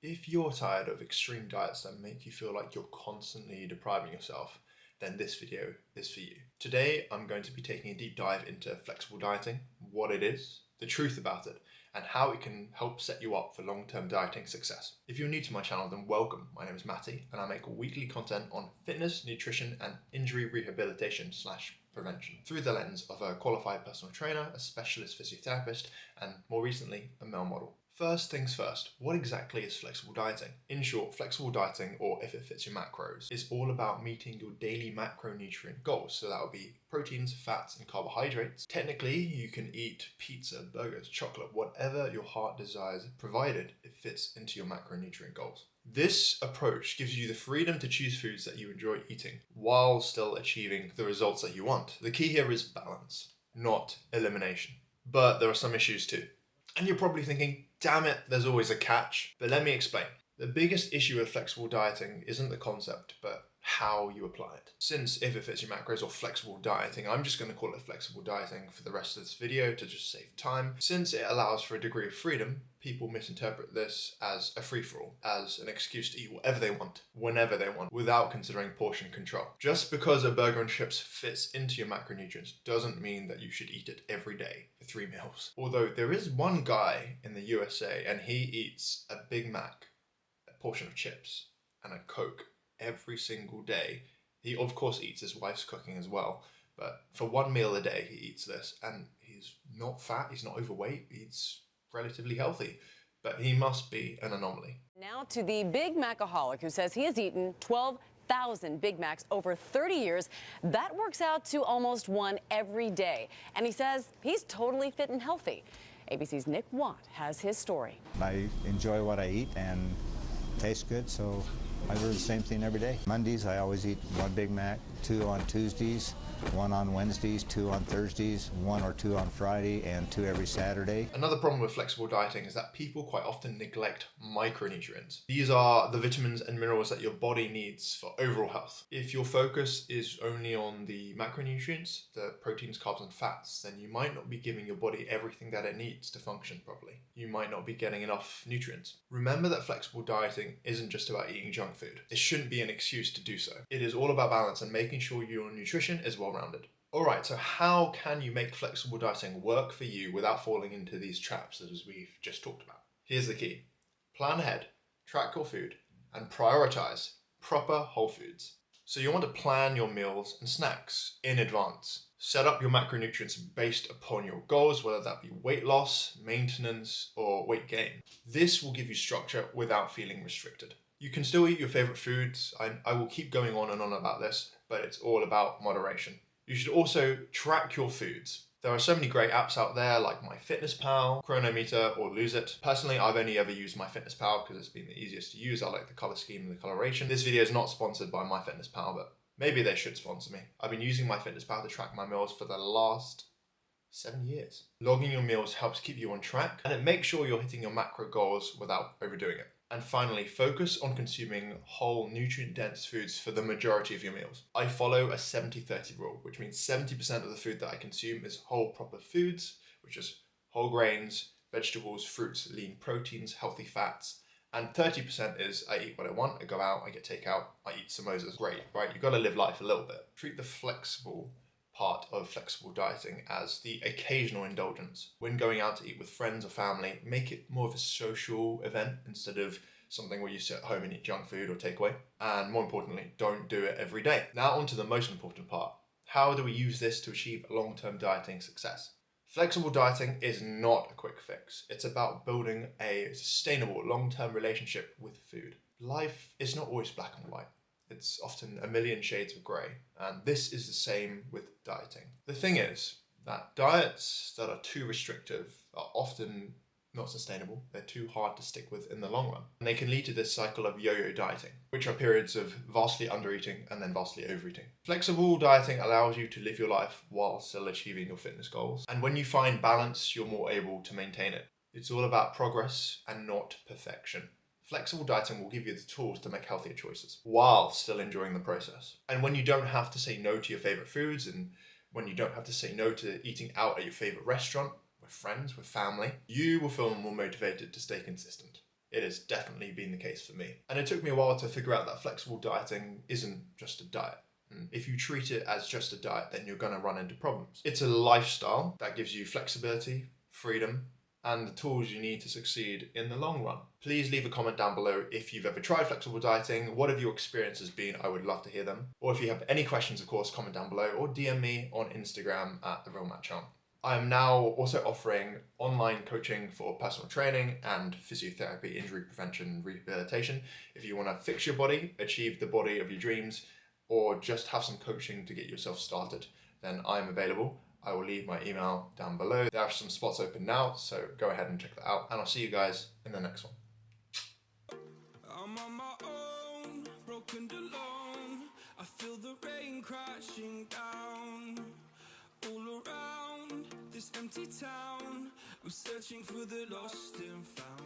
If you're tired of extreme diets that make you feel like you're constantly depriving yourself, then this video is for you. Today, I'm going to be taking a deep dive into flexible dieting, what it is, the truth about it, and how it can help set you up for long-term dieting success. If you're new to my channel, then welcome. My name is Matty, and I make weekly content on fitness, nutrition, and injury rehabilitation / prevention through the lens of a qualified personal trainer, a specialist physiotherapist, and more recently, a male model. First things first, what exactly is flexible dieting? In short, flexible dieting, or if it fits your macros, is all about meeting your daily macronutrient goals. So that would be proteins, fats, and carbohydrates. Technically, you can eat pizza, burgers, chocolate, whatever your heart desires, provided it fits into your macronutrient goals. This approach gives you the freedom to choose foods that you enjoy eating while still achieving the results that you want. The key here is balance, not elimination. But there are some issues too. And you're probably thinking, damn it, there's always a catch. But let me explain. The biggest issue with flexible dieting isn't the concept, but how you apply it. Since if it fits your macros or flexible dieting, I'm just going to call it flexible dieting for the rest of this video to just save time. Since it allows for a degree of freedom, people misinterpret this as a free-for-all, as an excuse to eat whatever they want, whenever they want, without considering portion control. Just because a burger and chips fits into your macronutrients doesn't mean that you should eat it every day for 3 meals. Although there is one guy in the USA and he eats a Big Mac, a portion of chips, and a Coke every single day. He of course eats his wife's cooking as well, but for 1 meal a day he eats this, and he's not fat, he's not overweight, he's relatively healthy, but he must be an anomaly. Now to the Big Macaholic, who says he has eaten 12,000 Big Macs over 30 years. That works out to almost one every day, and he says he's totally fit and healthy. ABC's Nick Watt has his story. I enjoy what I eat and tastes good, so I do the same thing every day. Mondays, I always eat 1 Big Mac, 2 on Tuesdays, 1 on Wednesdays, 2 on Thursdays, 1 or 2 on Friday, and 2 every Saturday. Another problem with flexible dieting is that people quite often neglect micronutrients. These are the vitamins and minerals that your body needs for overall health. If your focus is only on the macronutrients, the proteins, carbs, and fats, then you might not be giving your body everything that it needs to function properly. You might not be getting enough nutrients. Remember that flexible dieting isn't just about eating junk food. It shouldn't be an excuse to do so. It is all about balance and making sure your nutrition is well-rounded. Alright, so how can you make flexible dieting work for you without falling into these traps as we've just talked about? Here's the key. Plan ahead, track your food, and prioritize proper whole foods. So you want to plan your meals and snacks in advance. Set up your macronutrients based upon your goals, whether that be weight loss, maintenance, or weight gain. This will give you structure without feeling restricted. You can still eat your favorite foods. I will keep going on and on about this, but it's all about moderation. You should also track your foods. There are so many great apps out there like MyFitnessPal, Chronometer, or Lose It. Personally, I've only ever used MyFitnessPal because it's been the easiest to use. I like the color scheme and the coloration. This video is not sponsored by MyFitnessPal, but maybe they should sponsor me. I've been using MyFitnessPal to track my meals for the last 7 years. Logging your meals helps keep you on track, and it makes sure you're hitting your macro goals without overdoing it. And finally, focus on consuming whole, nutrient-dense foods for the majority of your meals. I follow a 70-30 rule, which means 70% of the food that I consume is whole, proper foods, which is whole grains, vegetables, fruits, lean proteins, healthy fats, and 30% is I eat what I want, I go out, I get takeout, I eat samosas. Great, right? You've got to live life a little bit. Treat the flexible part of flexible dieting as the occasional indulgence. When going out to eat with friends or family, make it more of a social event instead of something where you sit at home and eat junk food or takeaway. And more importantly, don't do it every day. Now on to the most important part. How do we use this to achieve long-term dieting success? Flexible dieting is not a quick fix. It's about building a sustainable long-term relationship with food. Life is not always black and white. It's often a million shades of grey, and this is the same with dieting. The thing is that diets that are too restrictive are often not sustainable. They're too hard to stick with in the long run. And they can lead to this cycle of yo-yo dieting, which are periods of vastly undereating and then vastly overeating. Flexible dieting allows you to live your life while still achieving your fitness goals. And when you find balance, you're more able to maintain it. It's all about progress and not perfection. Flexible dieting will give you the tools to make healthier choices while still enjoying the process. And when you don't have to say no to your favorite foods, and when you don't have to say no to eating out at your favorite restaurant, with friends, with family, you will feel more motivated to stay consistent. it has definitely been the case for me. And it took me a while to figure out that flexible dieting isn't just a diet. If you treat it as just a diet, then you're going to run into problems. It's a lifestyle that gives you flexibility, freedom, and the tools you need to succeed in the long run. Please leave a comment down below if you've ever tried flexible dieting. What have your experiences been? I would love to hear them. Or if you have any questions, of course, comment down below or DM me on Instagram at TheRealMattChan. I am now also offering online coaching for personal training and physiotherapy, injury prevention, rehabilitation. If you want to fix your body, achieve the body of your dreams, or just have some coaching to get yourself started, then I'm available. I will leave my email down below. There are some spots open now, so go ahead and check that out. And I'll see you guys in the next one. I'm on my own, broken alone. I feel the rain crashing down all around this empty town. I'm searching for the lost and found.